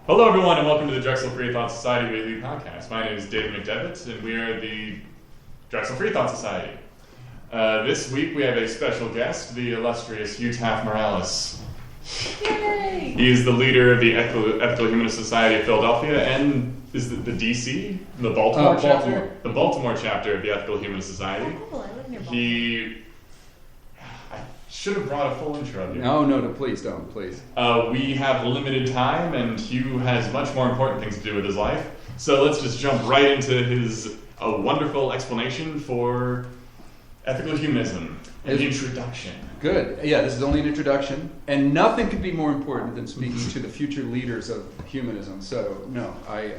Hello, everyone, and welcome to the Drexel Freethought Society Weekly Podcast. My name is David McDevitt, and we are the Drexel Freethought Society. This week, we have a special guest, the illustrious Hugh Taft-Morales. Yay! He is the leader of the Ethical Humanist Society of Philadelphia, and is the DC, the Baltimore chapter, Baltimore. the Baltimore chapter of the Ethical Humanist Society. Oh, cool. I live near Baltimore. I should have brought a full intro of you. No, please don't, please. We have limited time, and Hugh has much more important things to do with his life. So let's just jump right into his wonderful explanation for ethical humanism. An introduction. Good. Yeah, this is only an introduction, and nothing could be more important than speaking to the future leaders of humanism. So, no,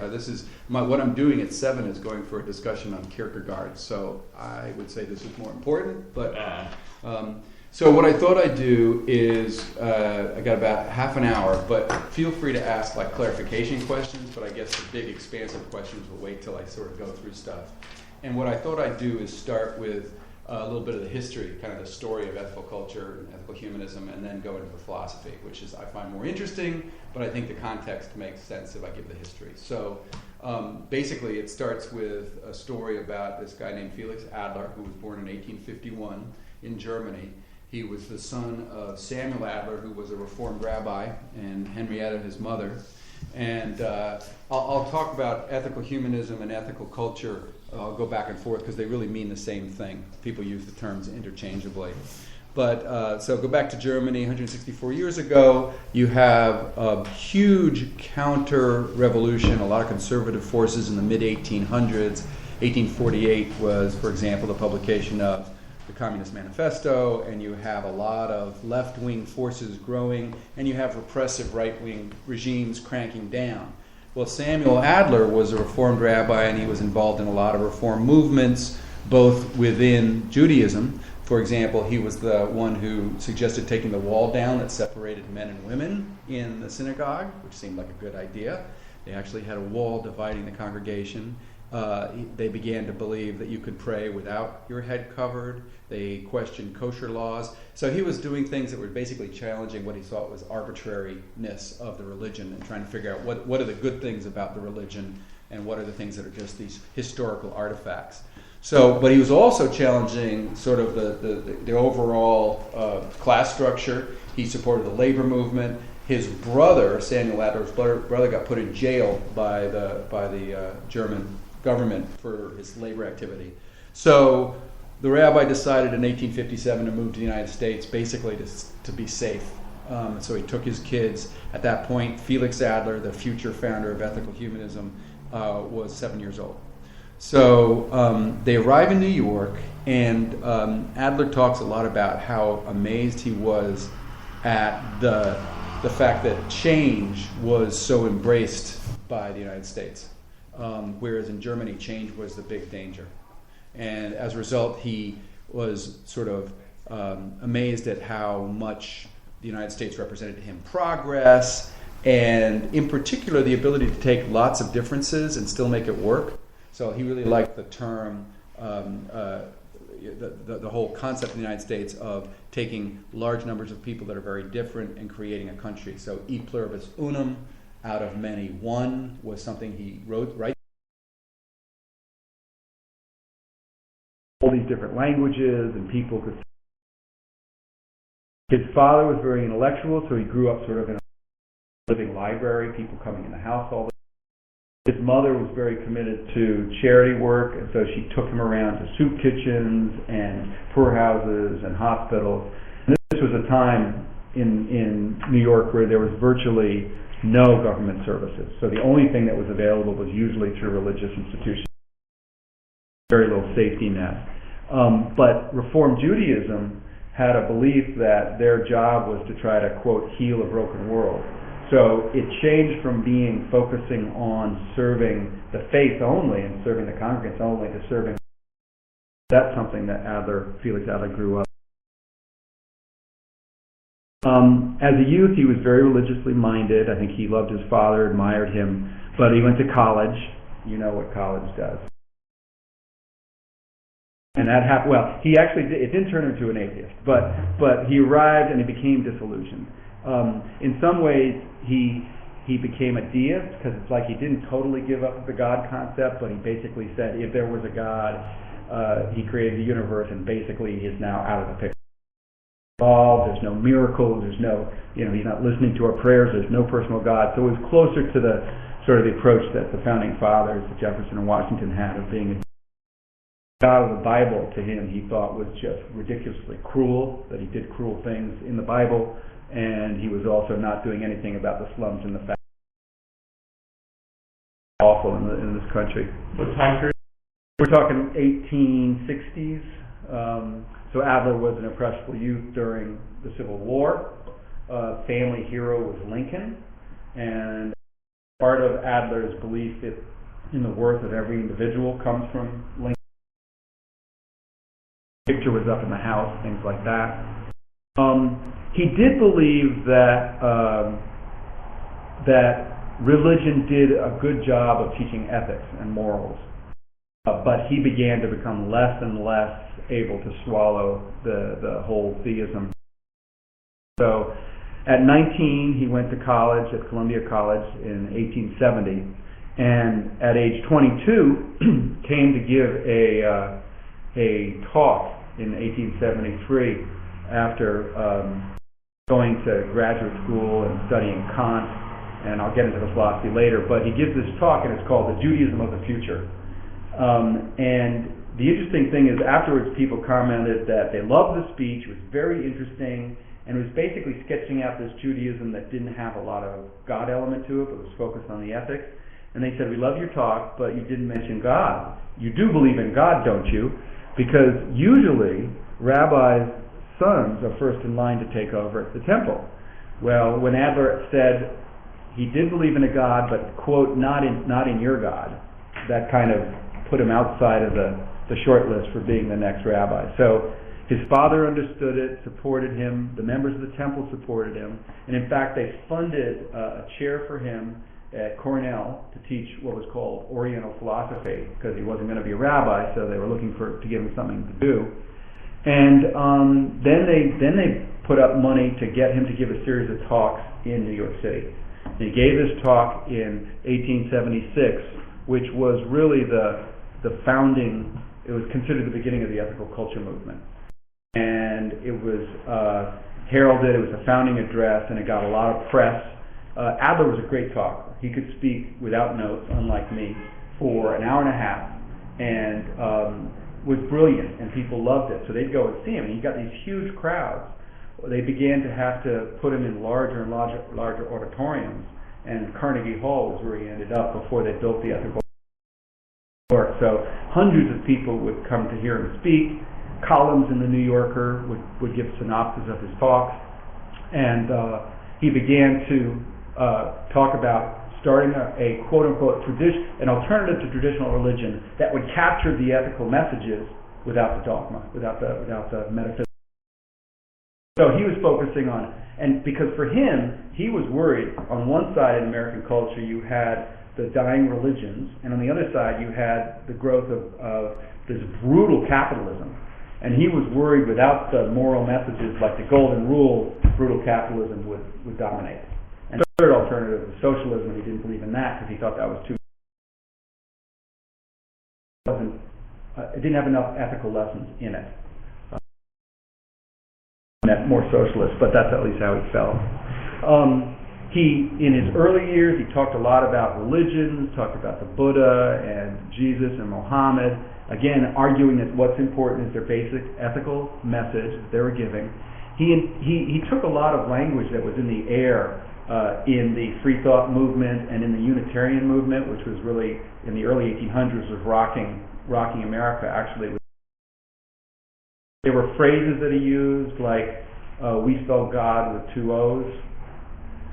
this is what I'm doing at 7 is going for a discussion on Kierkegaard. So I would say this is more important, but. So what I thought I'd do is, I got about half an hour, but feel free to ask like clarification questions, but I guess the big expansive questions will wait till I sort of go through stuff. And what I thought I'd do is start with a little bit of the history, kind of the story of ethical culture and ethical humanism, and then go into the philosophy, which is I find more interesting, but I think the context makes sense if I give the history. So basically it starts with a story about this guy named Felix-Adler, who was born in 1851 in Germany. He was the son of Samuel Adler, who was a Reformed rabbi, and Henrietta, his mother. And I'll talk about ethical humanism and ethical culture. I'll go back and forth because they really mean the same thing. People use the terms interchangeably. But so go back to Germany 164 years ago. You have a huge counter-revolution, a lot of conservative forces in the mid-1800s. 1848 was, for example, the publication of the Communist Manifesto, and you have a lot of left-wing forces growing, and you have repressive right-wing regimes cranking down. Well, Samuel Adler was a Reformed rabbi, and he was involved in a lot of reform movements, both within Judaism. For example, he was the one who suggested taking the wall down that separated men and women in the synagogue, which seemed like a good idea. They actually had a wall dividing the congregation. They began to believe that you could pray without your head covered. They questioned kosher laws. So he was doing things that were basically challenging what he thought was arbitrariness of the religion and trying to figure out what are the good things about the religion and what are the things that are just these historical artifacts. So, but he was also challenging sort of the overall class structure. He supported the labor movement. His brother, Samuel Adler's brother, got put in jail by the German government for his labor activity. So the rabbi decided in 1857 to move to the United States, basically to be safe. So he took his kids. At that point, Felix Adler, the future founder of ethical humanism, was 7 years old. So they arrive in New York, and Adler talks a lot about how amazed he was at the fact that change was so embraced by the United States. Whereas in Germany, change was the big danger. And as a result, he was sort of amazed at how much the United States represented to him progress, and in particular, the ability to take lots of differences and still make it work. So he really liked the term, the whole concept in the United States of taking large numbers of people that are very different and creating a country. So e pluribus unum, out of many, one, was something he wrote right. All these different languages, and people could. His father was very intellectual, so he grew up sort of in a living library, people coming in the house all the time. His mother was very committed to charity work, and so she took him around to soup kitchens and poorhouses and hospitals. And this was a time in New York where there was virtually no government services. So the only thing that was available was usually through religious institutions. Very little safety net. But Reform Judaism had a belief that their job was to try to, quote, heal a broken world. So it changed from focusing on serving the faith only and serving the congregants only to serving. That's something that Felix Adler grew up. As a youth, he was very religiously minded. I think he loved his father, admired him, but he went to college. You know what college does. And that happened. Well, it didn't turn him into an atheist, but he arrived and he became disillusioned. In some ways, he he became a deist, because it's like he didn't totally give up the God concept, but he basically said if there was a God, he created the universe, and basically he's now out of the picture. There's no miracles, there's no, he's not listening to our prayers, there's no personal God. So it was closer to the sort of the approach that the founding fathers, Jefferson and Washington, had of being a God of the Bible. To him, he thought was just ridiculously cruel, that he did cruel things in the Bible, and he was also not doing anything about the slums and the factories. Awful in this country. What time period? We're talking 1860s. So Adler was an impressionable youth during the Civil War. Family hero was Lincoln, and part of Adler's belief in the worth of every individual comes from Lincoln. Picture was up in the house, things like that. He did believe that religion did a good job of teaching ethics and morals, but he began to become less and less able to swallow the whole theism. So at 19, he went to college at Columbia College in 1870, and at age 22, came to give a talk in 1873 after going to graduate school and studying Kant, and I'll get into the philosophy later, but he gives this talk, and it's called The Judaism of the Future. And the interesting thing is, afterwards people commented that they loved the speech, it was very interesting, and it was basically sketching out this Judaism that didn't have a lot of God element to it, but was focused on the ethics. And they said, we love your talk, but you didn't mention God. You do believe in God, don't you? Because usually rabbis' sons are first in line to take over the temple. Well, when Adler said he did believe in a God, but, quote, not in your God, that kind of put him outside of the short list for being the next rabbi. So his father understood it, supported him, the members of the temple supported him, and in fact they funded a chair for him at Cornell to teach what was called Oriental philosophy, because he wasn't going to be a rabbi, so they were looking to give him something to do. And then they put up money to get him to give a series of talks in New York City. And he gave this talk in 1876, which was really the founding. It was considered the beginning of the ethical culture movement, and it was heralded. It was a founding address, and it got a lot of press. Adler was a great talker. He could speak without notes, unlike me, for an hour and a half, and was brilliant, and people loved it. So they'd go and see him, and he got these huge crowds. They began to have to put him in larger and larger auditoriums, and Carnegie Hall was where he ended up before they built the ethical. So hundreds of people would come to hear him speak. Columns in the New Yorker would give synopses of his talks, and he began to talk about starting a quote-unquote an alternative to traditional religion that would capture the ethical messages without the dogma, without the metaphysics. So he was focusing on, and because for him, he was worried, on one side in American culture you had the dying religions, and on the other side you had the growth of this brutal capitalism. And he was worried without the moral messages like the golden rule, brutal capitalism would dominate. And the third alternative was socialism, and he didn't believe in that because he thought that was too. It didn't have enough ethical lessons in it. More socialist, but that's at least how he felt. In his early years, he talked a lot about religions, talked about the Buddha and Jesus and Muhammad, again, arguing that what's important is their basic ethical message that they were giving. He took a lot of language that was in the air in the Freethought movement and in the Unitarian movement, which was really, in the early 1800s, was rocking America, actually. There were phrases that he used, like, we spell God with two O's.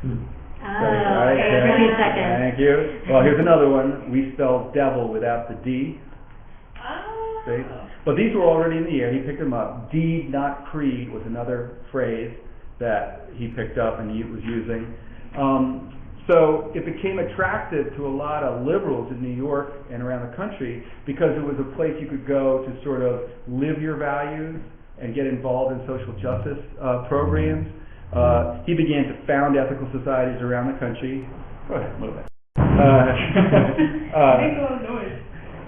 Right, okay, give me a second. Thank you. Well, here's another one. We spell devil without the D. See? But these were already in the air. He picked them up. Deed, not creed, was another phrase that he picked up and he was using. So it became attractive to a lot of liberals in New York and around the country because it was a place you could go to sort of live your values and get involved in social justice programs. He began to found ethical societies around the country. Go ahead, move it. Make a lot of noise.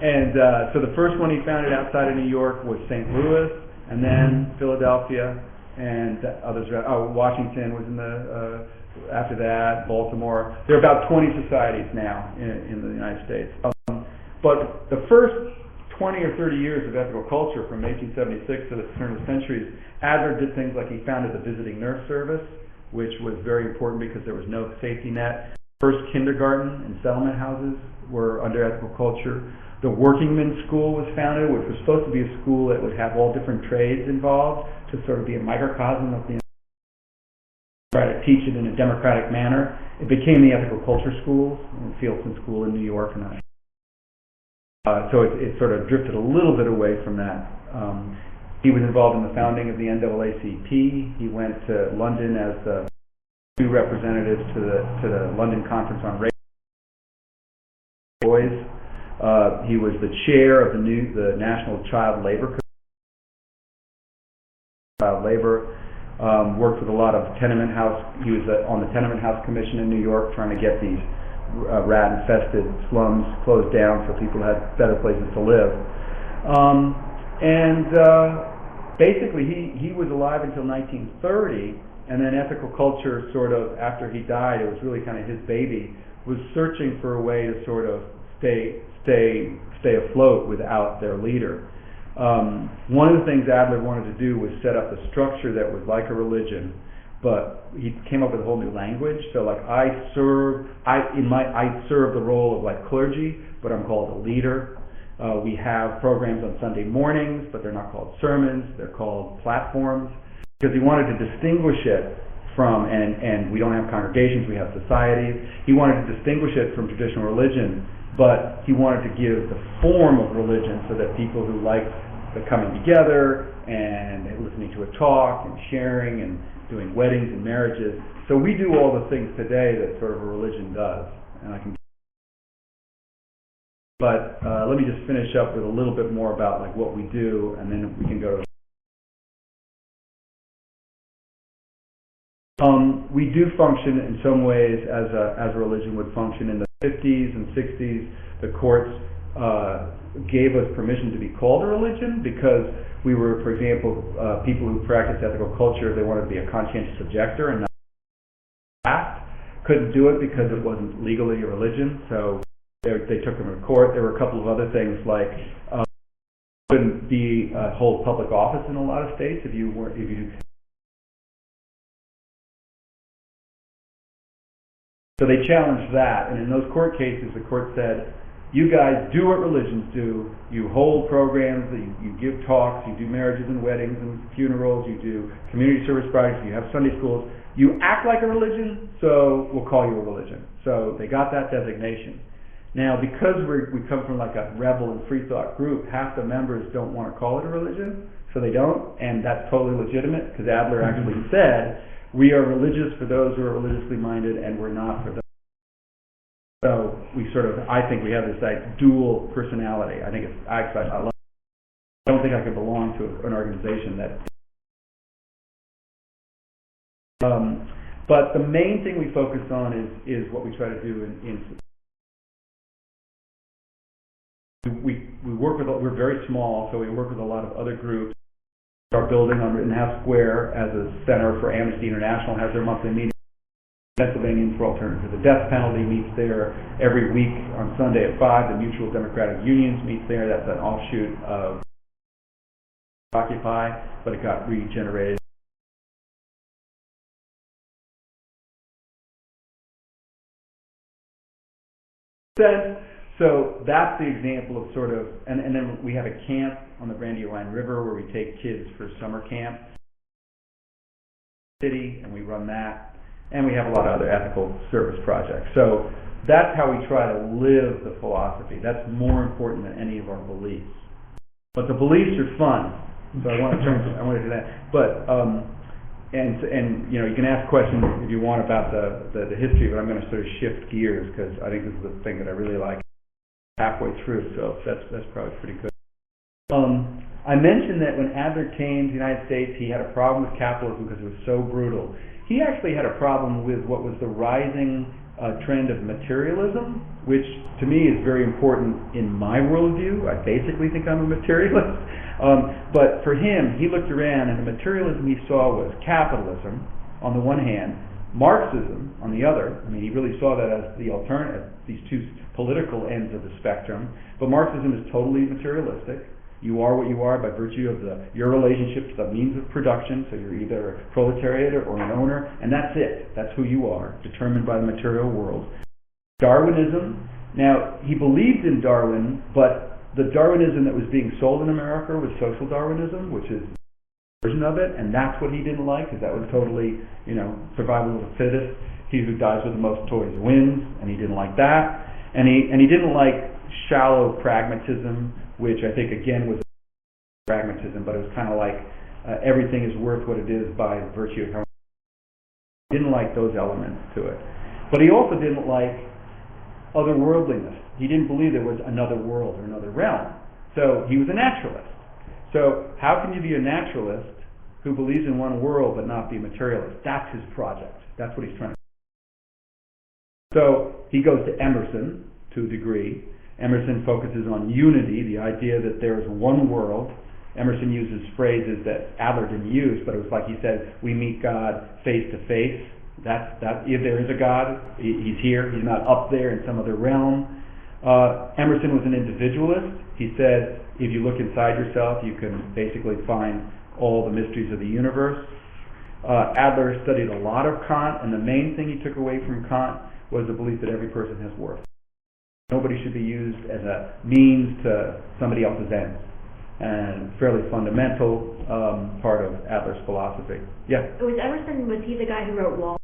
And so the first one he founded outside of New York was St. Louis, and then Philadelphia, and others. Washington was in the after that. Baltimore. There are about 20 societies now in the United States. But the first 20 or 30 years of ethical culture, from 1876 to the turn of the century, Adler did things like he founded the visiting nurse service, which was very important because there was no safety net. First kindergarten and settlement houses were under ethical culture. The Workingmen's School was founded, which was supposed to be a school that would have all different trades involved to sort of be a microcosm of the try to teach it in a democratic manner. It became the ethical culture schools, Fieldston School in New York, and so it sort of drifted a little bit away from that. He was involved in the founding of the NAACP. He went to London as the two representatives to the London Conference on Race. Boys. He was the chair of the National Child Labor worked with a lot of tenement house. He was on the Tenement House Commission in New York, trying to get these rat-infested slums closed down so people had better places to live. Basically, he was alive until 1930, and then ethical culture, sort of after he died, it was really kind of his baby, was searching for a way to sort of stay afloat without their leader. One of the things Adler wanted to do was set up a structure that was like a religion, but he came up with a whole new language. So like I serve the role of like clergy, but I'm called a leader. We have programs on Sunday mornings, but they're not called sermons, they're called platforms, because he wanted to distinguish it from, and we don't have congregations, we have societies. He wanted to distinguish it from traditional religion, but he wanted to give the form of religion so that people who liked the coming together and listening to a talk and sharing and doing weddings and marriages. So we do all the things today that sort of a religion does. But let me just finish up with a little bit more about like what we do, and then we can go to we do function in some ways as a religion would function. In the 50s and 60s, the courts gave us permission to be called a religion because we were, for example, people who practiced ethical culture, they wanted to be a conscientious objector and not fast. Couldn't do it because it wasn't legally a religion, so they took them to court. There were a couple of other things like couldn't hold public office in a lot of states if you So they challenged that, and in those court cases, the court said, you guys do what religions do. You hold programs, you give talks, you do marriages and weddings and funerals, you do community service projects, you have Sunday schools. You act like a religion, so we'll call you a religion. So they got that designation. Now, because we come from like a rebel and Freethought group, half the members don't want to call it a religion, so they don't, and that's totally legitimate, because Adler actually said, we are religious for those who are religiously minded, and we're not for those. So we I think we have this like dual personality. I think I don't think I could belong to an organization that. But the main thing we focus on is what we try to do we work with. We're very small, so we work with a lot of other groups. Our building on Rittenhouse Square as a center for Amnesty International has their monthly meeting. Pennsylvanians for Alternative to the Death Penalty meets there every week on Sunday at 5. The Mutual Democratic Unions meets there. That's an offshoot of Occupy, but it got regenerated. So that's the example of sort of, and then we have a camp on the Brandywine River where we take kids for summer camp city, and we run that, and we have a lot of other ethical service projects. So that's how we try to live the philosophy. That's more important than any of our beliefs. But the beliefs are fun, so I want to do that. But and you know, you can ask questions if you want about the history, but I'm going to sort of shift gears because I think this is the thing that I really like. Halfway through, so that's probably pretty good. I mentioned that when Adler came to the United States, he had a problem with capitalism because it was so brutal. He actually had a problem with what was the rising trend of materialism, which to me is very important in my worldview. I basically think I'm a materialist. But for him, he looked around and the materialism he saw was capitalism on the one hand, Marxism on the other. I mean, he really saw that as the alternative, these two political ends of the spectrum. But Marxism is totally materialistic. You are what you are by virtue of your relationship to the means of production, so you're either a proletariat or an owner, and that's it. That's who you are, determined by the material world. Darwinism, now he believed in Darwin, but the Darwinism that was being sold in America was social Darwinism, which is a version of it, and that's what he didn't like, because that was totally, survival of the fittest. He who dies with the most toys wins, and he didn't like that. And he didn't like shallow pragmatism, which I think again was pragmatism, but it was kind of like everything is worth what it is by virtue of how. He didn't like those elements to it. But he also didn't like otherworldliness. He didn't believe there was another world or another realm. So he was a naturalist. So how can you be a naturalist who believes in one world but not be a materialist? That's his project. That's what he's trying to do. So he goes to Emerson to a degree. Emerson focuses on unity, the idea that there is one world. Emerson uses phrases that Adler didn't use, but it was like he said, we meet God face to face. If there is a God, he's here. He's not up there in some other realm. Emerson was an individualist. He said, if you look inside yourself, you can basically find all the mysteries of the universe. Adler studied a lot of Kant, and the main thing he took away from Kant was the belief that every person has worth. Nobody should be used as a means to somebody else's ends. And fairly fundamental part of Adler's philosophy. Yeah? Was he the guy who wrote Wall?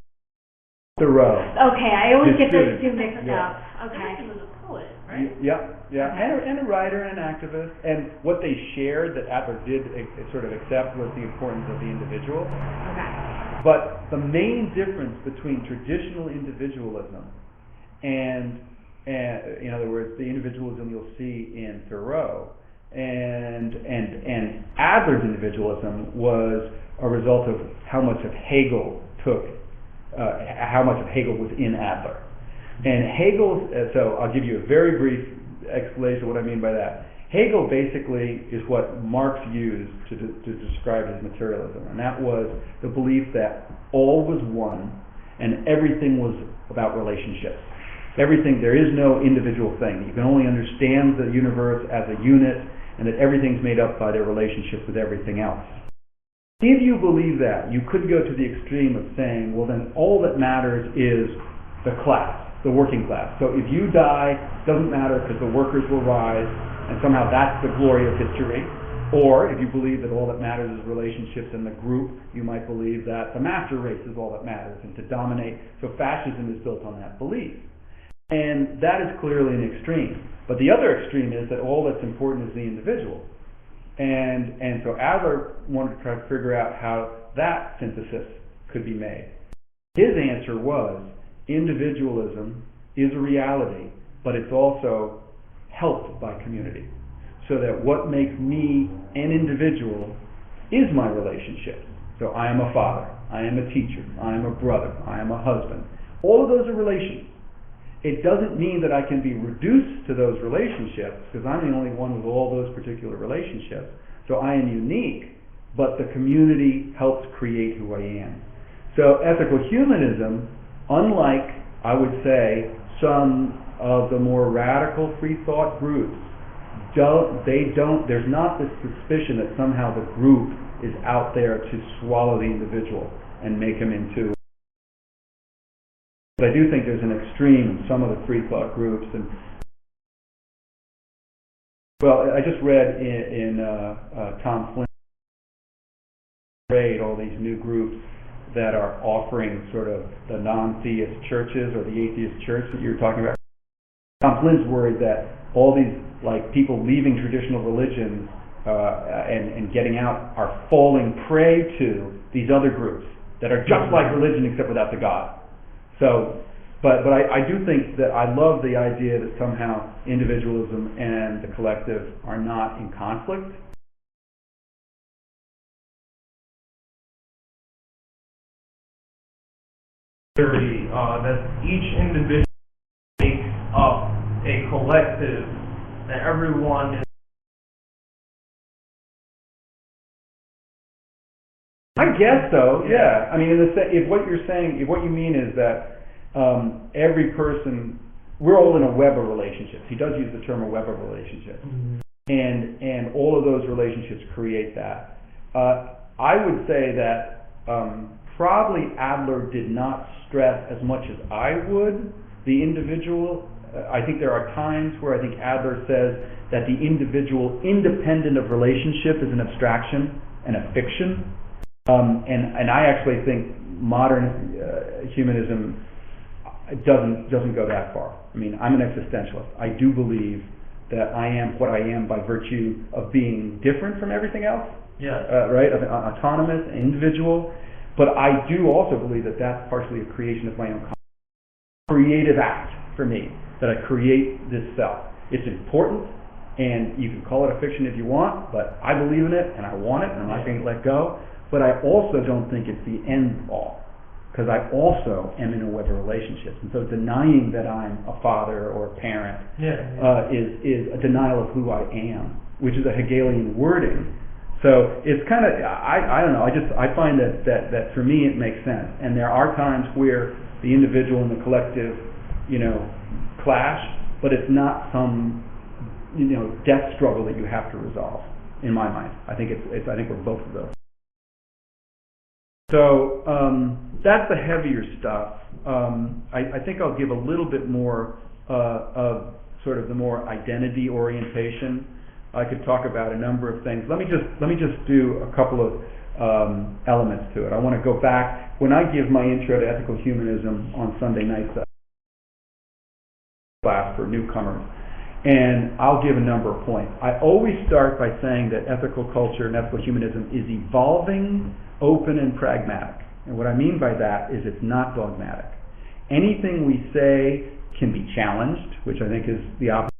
Thoreau. Okay, I always His get those student. two mixed Yeah. up. Okay. He was a poet, right? Yeah. And a writer and an activist. And what they shared that Adler did sort of accept was the importance of the individual. Okay. But the main difference between traditional individualism and in other words, the individualism you'll see in Thoreau and Adler's individualism was a result of how much of Hegel was in Adler. And Hegel, so I'll give you a very brief explanation of what I mean by that. Hegel basically is what Marx used to describe his materialism, and that was the belief that all was one and everything was about relationships. Everything, there is no individual thing. You can only understand the universe as a unit, and that everything's made up by their relationship with everything else. If you believe that, you could go to the extreme of saying, well then all that matters is the class, the working class. So if you die, it doesn't matter because the workers will rise, and somehow that's the glory of history. Or if you believe that all that matters is relationships in the group, you might believe that the master race is all that matters and to dominate. So fascism is built on that belief. And that is clearly an extreme. But the other extreme is that all that's important is the individual. And so Adler wanted to try to figure out how that synthesis could be made. His answer was, individualism is a reality, but it's also helped by community. So that what makes me an individual is my relationship. So I am a father, I am a teacher, I am a brother, I am a husband. All of those are relations. It doesn't mean that I can be reduced to those relationships, because I'm the only one with all those particular relationships. So I am unique, but the community helps create who I am. So ethical humanism, unlike, I would say, some of the more radical Freethought groups, there's not this suspicion that somehow the group is out there to swallow the individual and make him into. But I do think there's an extreme in some of the Freethought groups. And well, I just read in Tom Flynn's all these new groups that are offering sort of the non-theist churches or the atheist church that you were talking about. Tom Flynn's worried that all these people leaving traditional religions and getting out are falling prey to these other groups that are just like religion except without the God. So, but I do think that I love the idea that somehow individualism and the collective are not in conflict. that each individual makes up a collective, that everyone is. I guess so. Yeah. I mean, if what you're saying, if what you mean is that every person, we're all in a web of relationships. He does use the term a web of relationships, and all of those relationships create that. I would say that probably Adler did not stress as much as I would the individual. I think there are times where I think Adler says that the individual, independent of relationship, is an abstraction and a fiction. And I actually think modern humanism doesn't go that far. I mean, I'm an existentialist. I do believe that I am what I am by virtue of being different from everything else. Yes. Right? Autonomous, individual. But I do also believe that that's partially a creation of my own creative act for me, that I create this self. It's important, and you can call it a fiction if you want, but I believe in it, and I want it, and I'm not going to let go. But I also don't think it's the end all, because I also am in a web of relationships. And so denying that I'm a father or a parent is a denial of who I am, which is a Hegelian wording. So it's kind of, I don't know, I find that for me it makes sense. And there are times where the individual and the collective, clash, but it's not some, death struggle that you have to resolve, in my mind. I think I think we're both of those. So that's the heavier stuff. I think I'll give a little bit more of sort of the more identity orientation. I could talk about a number of things. Let me just do a couple of elements to it. I want to go back when I give my intro to ethical humanism on Sunday nights class for newcomers, and I'll give a number of points. I always start by saying that ethical culture and ethical humanism is evolving, open, and pragmatic. And what I mean by that is it's not dogmatic. Anything we say can be challenged, which I think is the opposite.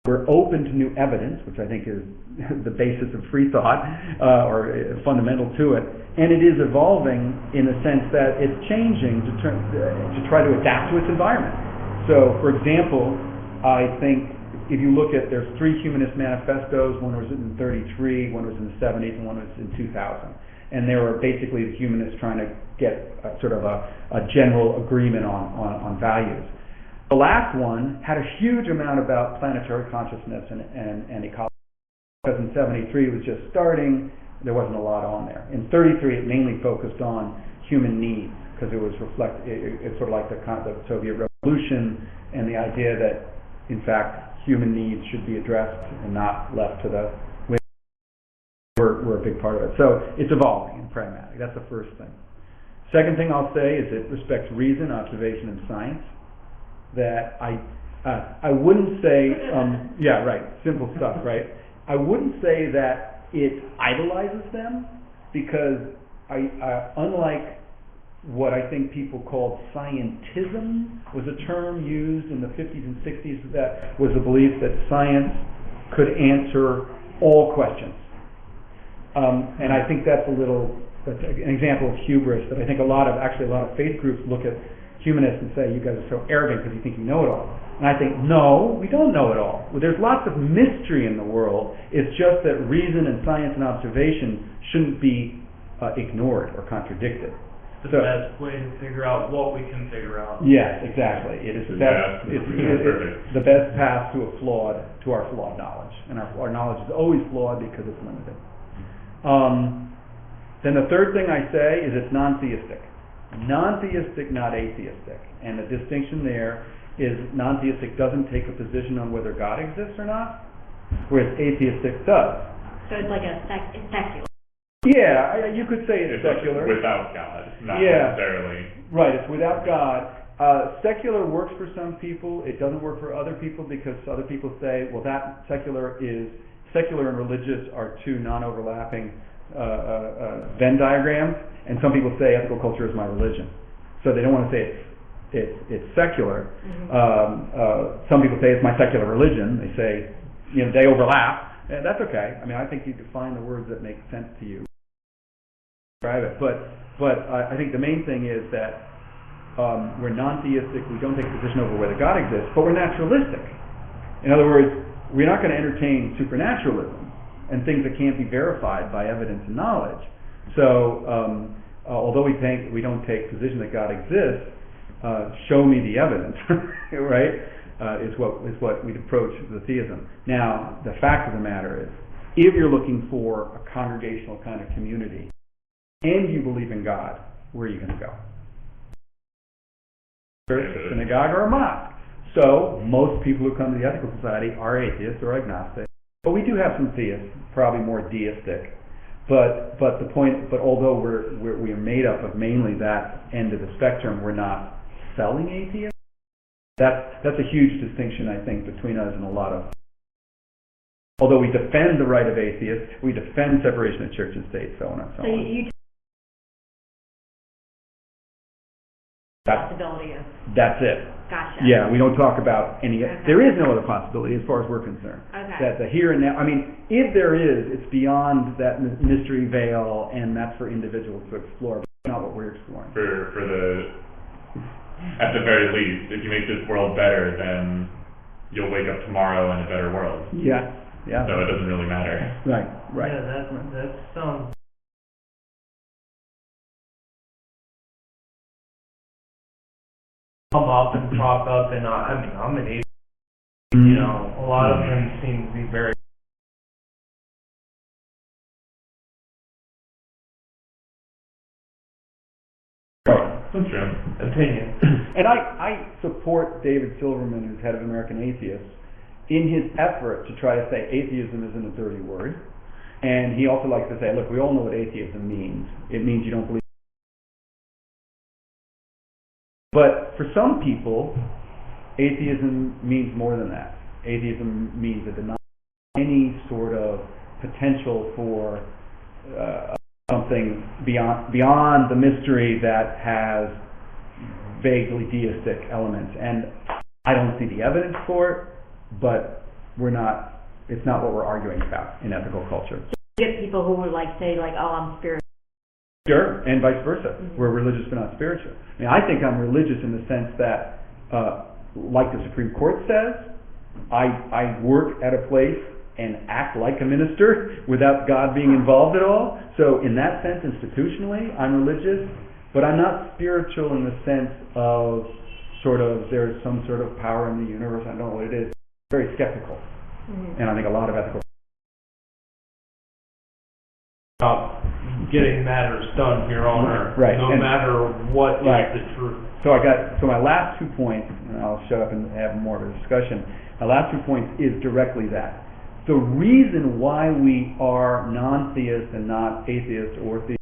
We're open to new evidence, which I think is the basis of Freethought, or fundamental to it. And it is evolving in the sense that it's changing to try to adapt to its environment. So, for example, I think if you look at, there's 3 humanist manifestos. One was in 1933, one was in the 1970s, and one was in 2000. And they were basically the humanists trying to get sort of a general agreement on values. The last one had a huge amount about planetary consciousness and ecology. Because in 1973 it was just starting, there wasn't a lot on there. In 1933 it mainly focused on human needs, because it was it's sort of like the Soviet Revolution and the idea that, in fact, human needs should be addressed and not left to the wind. We're a big part of it. So it's evolving and pragmatic. That's the first thing. Second thing I'll say is it respects reason, observation, and science. That I wouldn't say, simple stuff, right? I wouldn't say that it idolizes them, because unlike what I think people called scientism, was a term used in the 50s and 60s that was the belief that science could answer all questions. And I think that's an example of hubris that I think a lot of faith groups look at humanists and say, you guys are so arrogant because you think you know it all. And I think, no, we don't know it all. There's lots of mystery in the world. It's just that reason and science and observation shouldn't be ignored or contradicted. The best way to figure out what we can figure out. Yes, exactly. It is the best path to our flawed knowledge. And our knowledge is always flawed because it's limited. Then the third thing I say is it's non-theistic. Non-theistic, not atheistic. And the distinction there is non-theistic doesn't take a position on whether God exists or not, whereas atheistic does. So it's like it's secular. Yeah, you could say it's secular. Without God, not necessarily. Right, it's without God. Secular works for some people. It doesn't work for other people, because other people say, well, that secular and religious are two non-overlapping Venn diagrams, and some people say ethical culture is my religion. So they don't want to say it's secular. Mm-hmm. Some people say it's my secular religion. They say, they overlap. And that's okay. I mean, I think you define the words that make sense to you. Describe it. But I think the main thing is that we're non-theistic, we don't take a position over whether God exists, but we're naturalistic. In other words, we're not going to entertain supernaturalism and things that can't be verified by evidence and knowledge. So, although we don't take position that God exists, show me the evidence, right? Is what we'd approach the theism. Now, the fact of the matter is, if you're looking for a congregational kind of community, and you believe in God, where are you going to go? Church, a synagogue, or a mosque. So, most people who come to the Ethical Society are atheists or agnostic. But we do have some theists, probably more deistic. But although we're made up of mainly that end of the spectrum, we're not selling atheists. That's a huge distinction, I think, between us and a lot of. Although we defend the right of atheists, we defend separation of church and state, so on and so on. Possibility of. That's it. Gotcha. Yeah, we don't talk about any. Okay. There is no other possibility as far as we're concerned. Okay. That the here and now. I mean, if there is, it's beyond that mystery veil, and that's for individuals to explore. But it's not what we're exploring. At the very least, if you make this world better, then you'll wake up tomorrow in a better world. Yeah. Yeah. So it doesn't really matter. Right. Right. Yeah, that's come up and prop up, and I'm an atheist. You know, a lot of them seem to be very. That's true. Opinion. And I support David Silverman, who's head of American Atheists, in his effort to try to say atheism isn't a dirty word. And he also likes to say, look, we all know what atheism means. It means you don't believe. But for some people, atheism means more than that. Atheism means a denial of any sort of potential for something beyond the mystery that has vaguely deistic elements. And I don't see the evidence for it, but it's not what we're arguing about in ethical culture. You get people who would say, oh, I'm spiritual. Sure, and vice versa. We're religious but not spiritual. I mean, I think I'm religious in the sense that, like the Supreme Court says, I work at a place and act like a minister without God being involved at all. So in that sense, institutionally, I'm religious, but I'm not spiritual in the sense of there's some sort of power in the universe. I don't know what it is. I'm very skeptical. And I think a lot of ethical getting matters done here on earth, right. No matter what right. is the truth. So my last 2 points, and I'll shut up and have more of a discussion. My last 2 points is directly that. The reason why we are non-theist and not atheist or theist,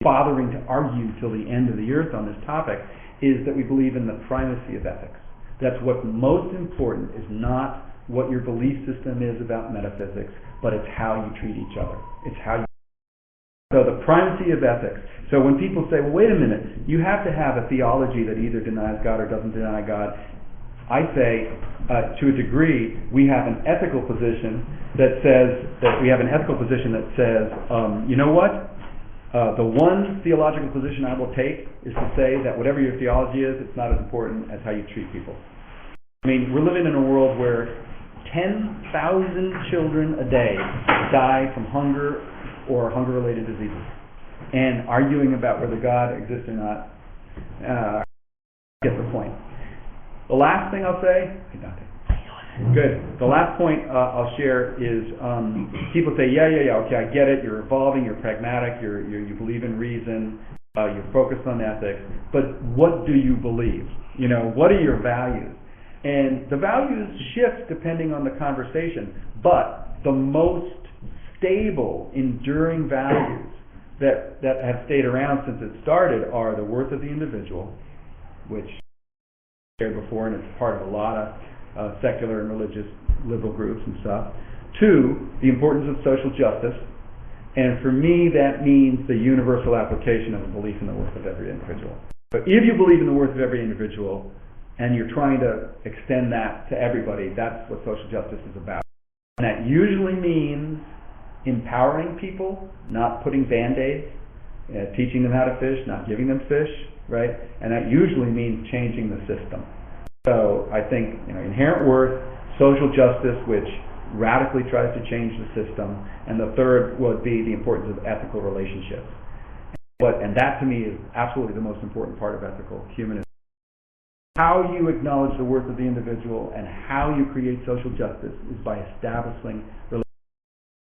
bothering to argue till the end of the earth on this topic, is that we believe in the primacy of ethics. That's what's most important, is not what your belief system is about metaphysics, but it's how you treat each other. It's how you. So the primacy of ethics. So when people say, well, wait a minute, you have to have a theology that either denies God or doesn't deny God, I say, to a degree, we have an ethical position that says, you know what? The one theological position I will take is to say that whatever your theology is, it's not as important as how you treat people. I mean, we're living in a world where 10,000 children a day die from hunger or hunger-related diseases. And arguing about whether God exists or not, get the point. The last thing I'll say, good. The last point I'll share is people say, yeah, okay, I get it. You're evolving. You're pragmatic. You believe in reason. You're focused on ethics. But what do you believe? What are your values? And the values shift depending on the conversation. But the most stable, enduring values that have stayed around since it started are the worth of the individual, which I shared before, and it's part of a lot of secular and religious liberal groups and stuff. 2, the importance of social justice, and for me that means the universal application of a belief in the worth of every individual. But if you believe in the worth of every individual and you're trying to extend that to everybody, that's what social justice is about. And that usually means empowering people, not putting band-aids, teaching them how to fish, not giving them fish, right? And that usually means changing the system. So I think, inherent worth, social justice, which radically tries to change the system, and the third would be the importance of ethical relationships. And that to me is absolutely the most important part of ethical humanism. How you acknowledge the worth of the individual and how you create social justice is by establishing relationships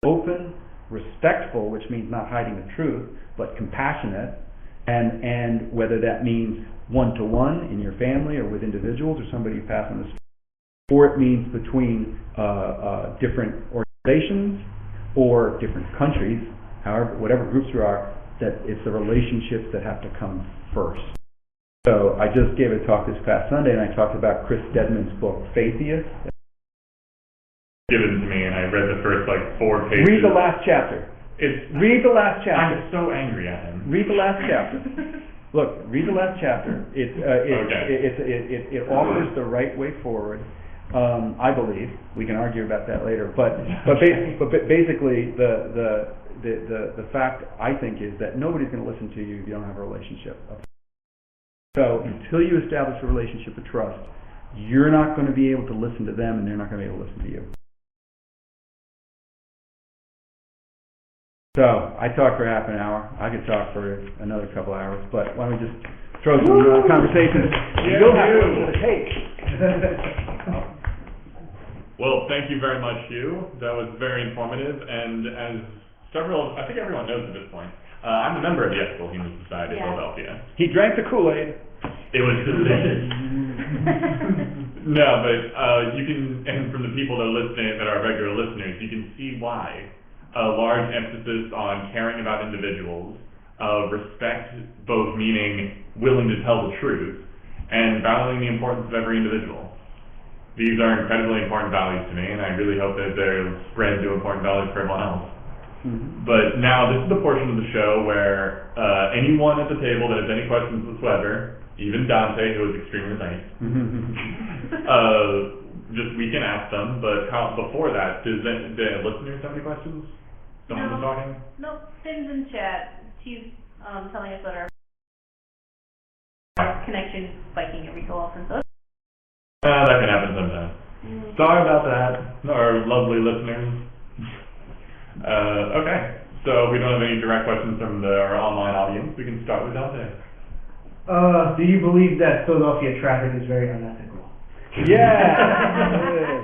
open, respectful, which means not hiding the truth, but compassionate, and whether that means one-to-one in your family or with individuals or somebody you pass on the street, or it means between different organizations or different countries, however, whatever groups there are, that it's the relationships that have to come first. So I just gave a talk this past Sunday, and I talked about Chris Stedman's book, Freethought. Given to me, and I read the first 4 pages. Read the last chapter. Read the last chapter. I'm so angry at him. Read the last chapter. Look, read the last chapter. It offers the right way forward. I believe we can argue about that later, but basically the fact I think is that nobody's going to listen to you if you don't have a relationship. So until you establish a relationship of trust, you're not going to be able to listen to them, and they're not going to be able to listen to you. So I talked for half an hour. I could talk for another couple hours, but why don't we just throw some conversations? You'll have to listen to the tape. Well, thank you very much, Hugh. That was very informative, and as I think everyone knows at this point, I'm a member of the Ethical Human Society of Philadelphia. He drank the Kool-Aid. It was delicious. No, but you can, and from the people that are listening, that are regular listeners, you can see why a large emphasis on caring about individuals, respect, both meaning willing to tell the truth, and valuing the importance of every individual. These are incredibly important values to me, and I really hope that they're spread to important values for everyone else. Mm-hmm. But now this is the portion of the show where anyone at the table that has any questions whatsoever, even Dante, who is extremely nice, just we can ask them. But before that, do listeners have any questions? Someone was talking? No, Tim's in chat. She's telling us that our connection is spiking every so often. So that can happen sometimes. Sorry about that, our lovely listeners. Okay, so we don't have any direct questions from our online audience. We can start with Dante. Do you believe that Philadelphia traffic is very unethical? Yeah.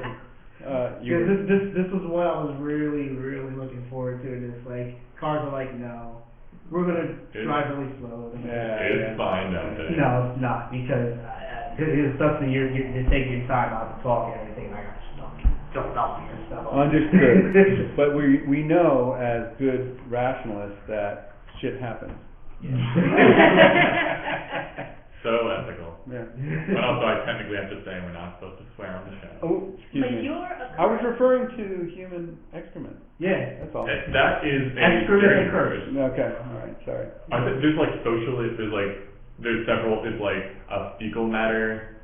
This was what I was really looking forward to. This cars are no, we're gonna drive really slow. It's fine, Dante. No, it's not, because it's something you're taking your time out to talk and everything. I just don't know your stuff. Understood. But we know as good rationalists that shit happens. Yeah. So ethical. Yeah. But also, I technically have to say we're not supposed to swear on the show. Oh, excuse me. I was referring to human excrement. Yeah, that's all. That is excrement and curse. Okay, all right, sorry. There's socially, there's several. There's a fecal matter.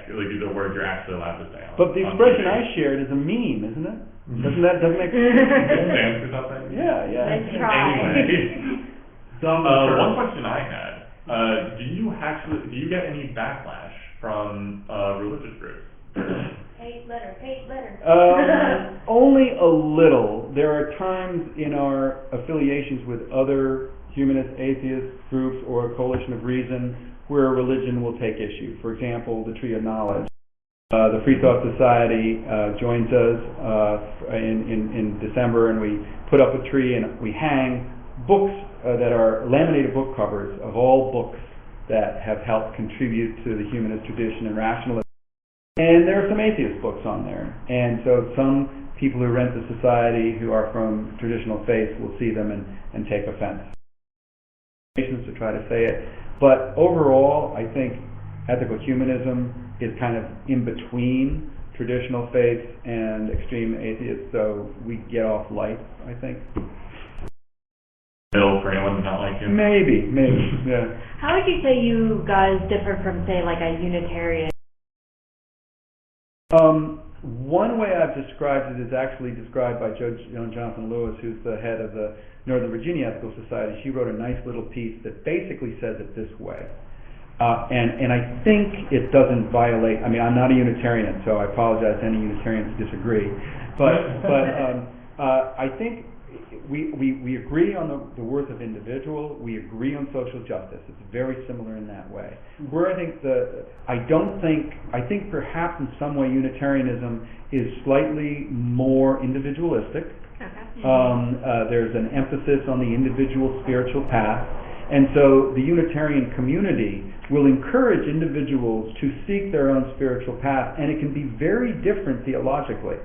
These are words you're actually allowed to say. But the expression I shared is a meme, isn't it? Doesn't make sense? It stands for something. Yeah. Let's try. Anyway. One question I had. Do you get any backlash from religious groups? Hate letter. Only a little. There are times in our affiliations with other humanist atheist groups or a coalition of reason where religion will take issue. For example, the Tree of Knowledge. The Freethought Society joins us in December, and we put up a tree and we hang books that are laminated book covers of all books that have helped contribute to the humanist tradition and rationalism. And there are some atheist books on there. And so some people who rent the society who are from traditional faiths will see them and take offense. To try to say it. But overall, I think ethical humanism is kind of in between traditional faiths and extreme atheists, so we get off light, I think. For anyone who's not like you? Maybe, yeah. How would you say you guys differ from, say, a Unitarian? One way I've described it is actually described by Judge Jonathan Lewis, who's the head of the Northern Virginia Ethical Society. She wrote a nice little piece that basically says it this way. And I think it doesn't violate. I mean, I'm not a Unitarian, so I apologize to any Unitarians who disagree. But I think we agree on the worth of individual. We agree on social justice. It's very similar in that way. Where I think I think perhaps in some way Unitarianism is slightly more individualistic. Okay. There's an emphasis on the individual spiritual path. And so the Unitarian community will encourage individuals to seek their own spiritual path, and it can be very different theologically.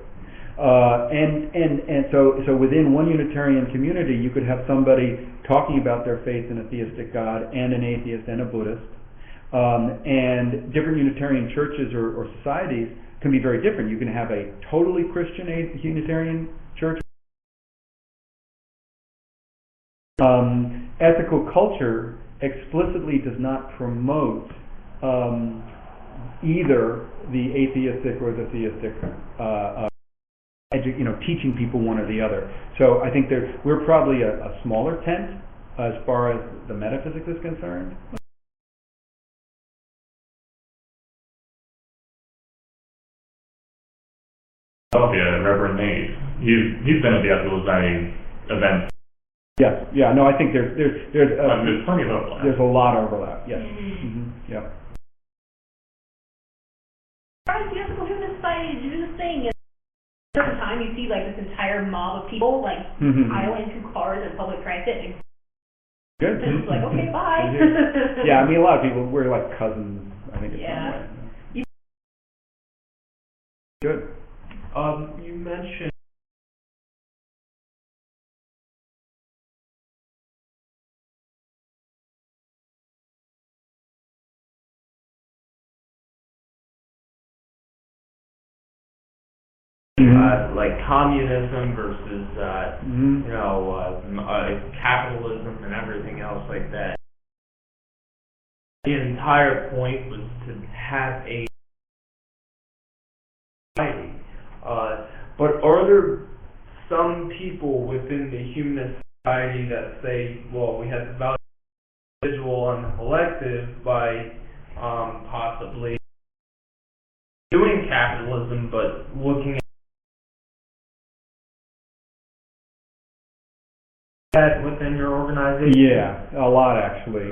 And so within one Unitarian community, you could have somebody talking about their faith in a theistic God and an atheist and a Buddhist. And different Unitarian churches or societies can be very different. You can have a totally Christian Unitarian church. Ethical culture explicitly does not promote either the atheistic or the theistic, teaching people one or the other. So I think we're probably a smaller tent as far as the metaphysics is concerned. Reverend Nate, he's been at the Ethical Society event. Yes, yeah, no, I think there's plenty of overlap. There's a lot of overlap. Yes, yeah. As the Ethical Humanist Society, you do this thing, and at a certain time you see like this entire mob of people like pile into cars and public transit, and good. it's like, okay, bye. Yeah, I mean, a lot of people, we're like cousins, I think, in some way. Good. You mentioned like communism versus capitalism and everything else like that. The entire point was to have a society. But are there some people within the humanist society that say, well, we have to value the individual and the collective by possibly doing capitalism, but looking at within your organization? Yeah, a lot actually.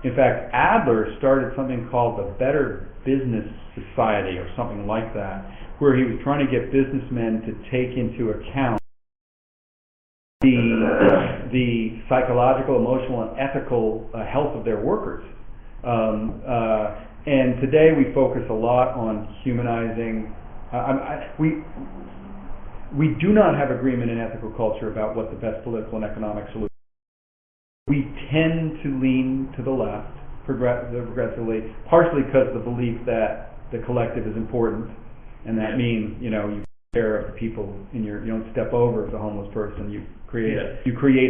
In fact, Adler started something called the Better Business Society or something like that, where he was trying to get businessmen to take into account the psychological, emotional, and ethical health of their workers. And today we focus a lot on humanizing. We do not have agreement in ethical culture about what the best political and economic solution is. We tend to lean to the left progressively, partially because of the belief that the collective is important, and that means you take care of the people you don't step over the homeless person. You create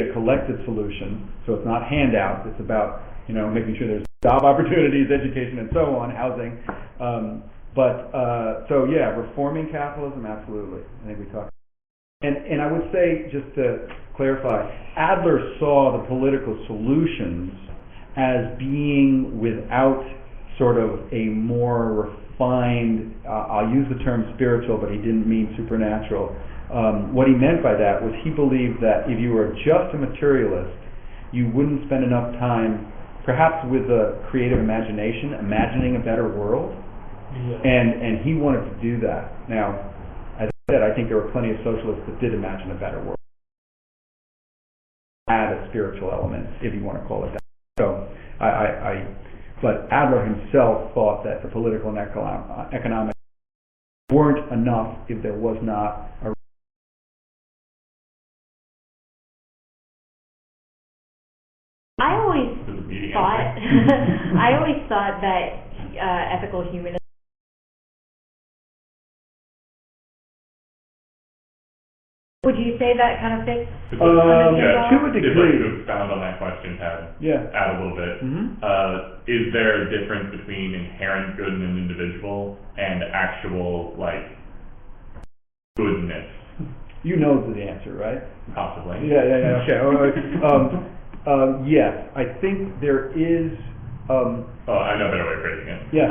a collective solution, so it's not handouts. It's about making sure there's job opportunities, education, and so on, housing. Reforming capitalism, absolutely. I think we talked. And I would say, just to clarify, Adler saw the political solutions as being without sort of a more refined, I'll use the term spiritual, but he didn't mean supernatural. What he meant by that was he believed that if you were just a materialist, you wouldn't spend enough time, perhaps with a creative imagination, imagining a better world. And he wanted to do that. Now, as I said, I think there were plenty of socialists that did imagine a better world. Add a spiritual element, if you want to call it that. So, but Adler himself thought that the political and economic weren't enough if there was not a. I always thought that ethical humanism. Would you say that kind of fits? To a degree. If I could expound on that question, add a little bit. Is there a difference between inherent good in an individual and actual, goodness? You know the answer, right? Possibly. Yeah, okay. Yes, I think there is Oh, I know a better way of phrasing it. Yeah.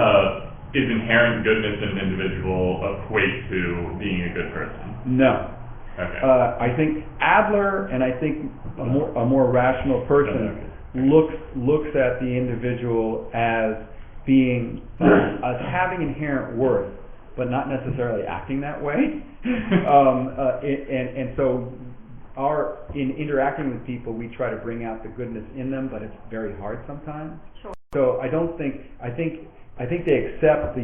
Is inherent goodness in an individual equate to being a good person? No. Okay. I think Adler, and I think a more rational person looks at the individual as being as having inherent worth, but not necessarily acting that way. And so in interacting with people, we try to bring out the goodness in them, but it's very hard sometimes. Sure. So I think they accept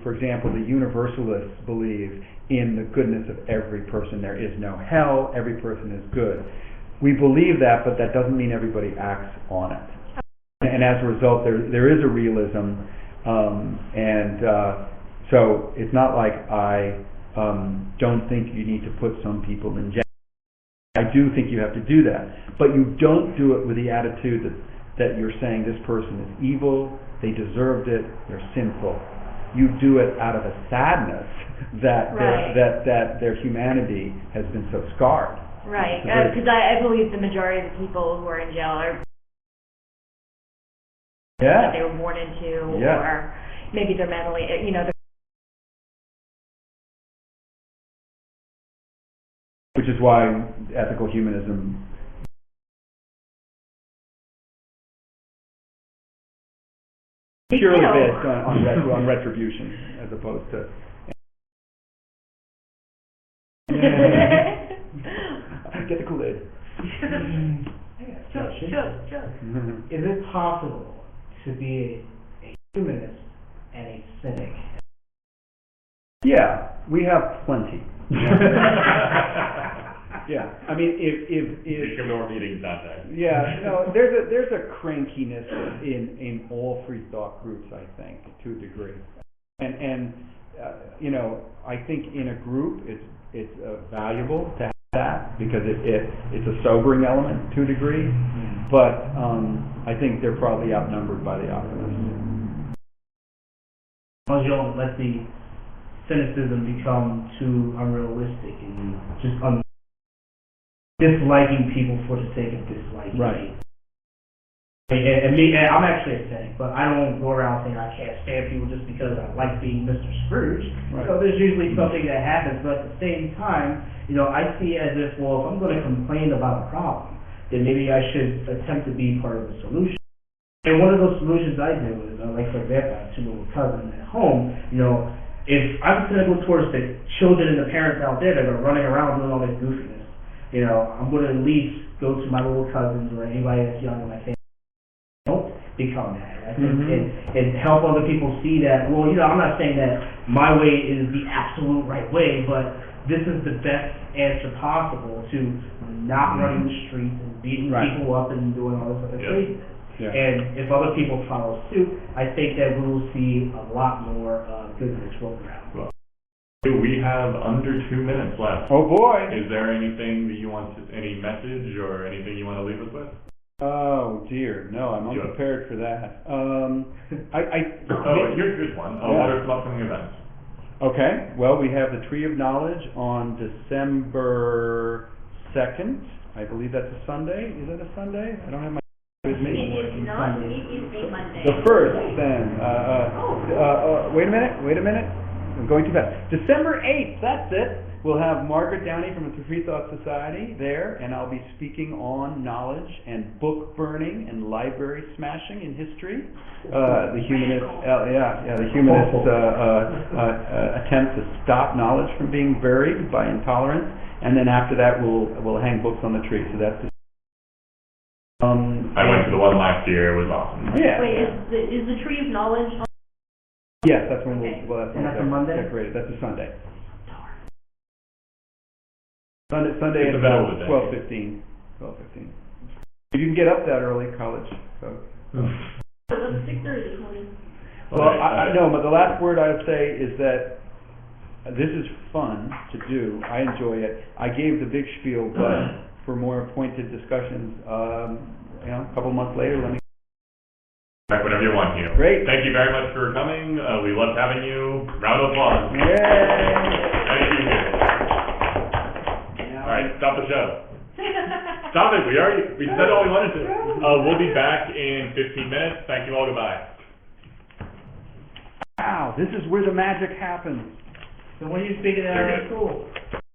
for example, the universalists believe in the goodness of every person. There is no hell. Every person is good. We believe that, but that doesn't mean everybody acts on it. And as a result, there is a realism, so it's not like I don't think you need to put some people in jail. I do think you have to do that, but you don't do it with the attitude that you're saying this person is evil, they deserved it, they're sinful. You do it out of a sadness that their humanity has been so scarred. Right, because I believe the majority of the people who are in jail are that they were born into, or maybe they're mentally, which is why ethical humanism purely based on retribution as opposed to. Get the Kool-Aid. Is it possible to be a humanist and a cynic? Yeah, we have plenty. Yeah, I mean, if more meetings that day. Yeah, no, there's a crankiness in all free thought groups, I think, to a degree, and I think in a group it's valuable to have that because it's a sobering element to a degree, but I think they're probably outnumbered by the optimists. As you don't let the cynicism become too unrealistic and just disliking people for the sake of disliking. Right. And I'm actually a cynic, but I don't go around saying I can't stand people just because I like being Mr. Scrooge. Right. So there's usually something that happens, but at the same time, I see it as if, well, if I'm going to complain about a problem, then maybe I should attempt to be part of the solution. And one of those solutions I do is, like for example, I have two little cousins at home, if I'm going to go towards the children and the parents out there that are running around doing all this goofiness, I'm going to at least go to my little cousins or anybody that's young in my family. Don't become that. I think and help other people see that, well, I'm not saying that my way is the absolute right way, but this is the best answer possible to not running the streets and beating people up and doing all this other craziness. Yeah. And if other people follow suit, I think that we will see a lot more goodness roll around. Well, we have under 2 minutes left. Oh boy! Is there anything that you any message or anything you want to leave us with? Oh dear, no, I'm unprepared for that. Here's one. What are some upcoming events? Okay, well, we have the Tree of Knowledge on December 2nd. I believe that's a Sunday. Is it a Sunday? I don't have my with me. It is not. It is a Monday. The 1st, then. Wait a minute. I'm going too fast. December 8th, that's it. We'll have Margaret Downey from the Freethought Society there, and I'll be speaking on knowledge and book burning and library smashing in history. The humanists, attempt to stop knowledge from being buried by intolerance, and then after that we'll hang books on the tree. So that's. I went to the one last year. It was awesome. Yeah. Wait, is the Tree of Knowledge on? Yes, that's when that's a Monday? Decorated. That's a Sunday. Sunday at 12:15. You can get up that early, college folks. It was 6:30 morning. Well, no, but the last word I would say is that this is fun to do. I enjoy it. I gave the big spiel, but for more pointed discussions, a couple months later, let me. Back whenever you want, Hugh. Great. Thank you very much for coming. We loved having you. Round of applause. Yay! Thank you. All right, stop the show. Stop it. We said all we wanted to. We'll be back in 15 minutes. Thank you all. Goodbye. Wow, this is where the magic happens. So when are you speaking out of school?